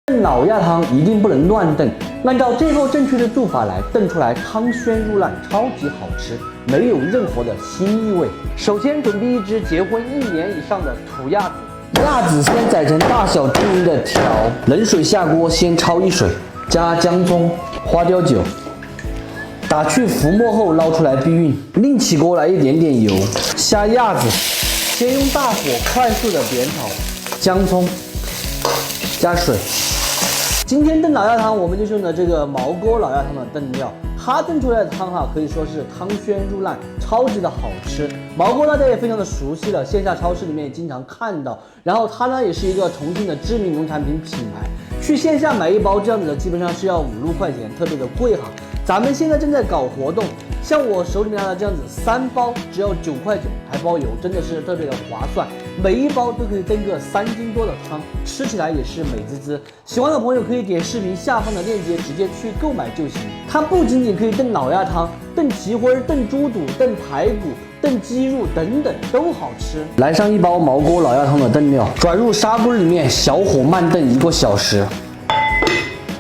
炖老鸭汤一定不能乱炖，按照最后正确的做法来炖出来，汤鲜入烂，超级好吃，没有任何的腥异味。首先准备一只结婚1年以上的土鸭子，鸭子先宰成大小均匀的条，冷水下锅先焯一水，加姜葱、花椒酒，打去浮沫后捞出来避孕，另起锅来一点点油，下鸭子，先用大火快速的煸炒，姜葱，加水。今天炖老鸭汤，我们就用的这个毛锅老鸭汤的炖料，它炖出来的汤可以说是汤鲜入烂，超级的好吃。毛锅大家也非常的熟悉了，线下超市里面也经常看到。然后它呢也是一个重庆的知名农产品品牌，去线下买一包这样子的，基本上是要5、6块钱，特别的贵哈。咱们现在正在搞活动，像我手里面拿的这样子3包只要9块9，还包邮，真的是特别的划算。每一包都可以炖个3斤多的汤，吃起来也是美滋滋。喜欢的朋友可以点视频下方的链接直接去购买就行。它不仅仅可以炖老鸭汤，炖蹄花、炖猪肚、炖排骨、炖鸡肉等等都好吃。来上一包毛锅老鸭汤的炖料，转入砂锅里面，小火慢炖1个小时。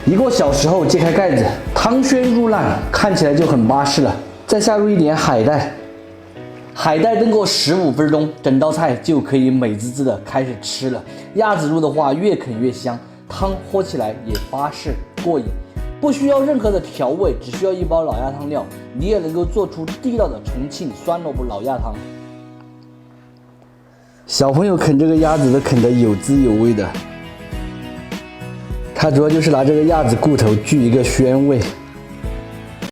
1个小时后揭开盖子，汤鲜入烂，看起来就很巴适了。再下入一点海带，海带炖过15分钟，整道菜就可以美滋滋的开始吃了。鸭子肉的话越啃越香，汤喝起来也巴适过瘾。不需要任何的调味，只需要一包老鸭汤料，你也能够做出地道的重庆酸萝卜老鸭汤。小朋友啃这个鸭子都啃得有滋有味的。它主要就是拿这个鸭子骨头聚一个鲜味。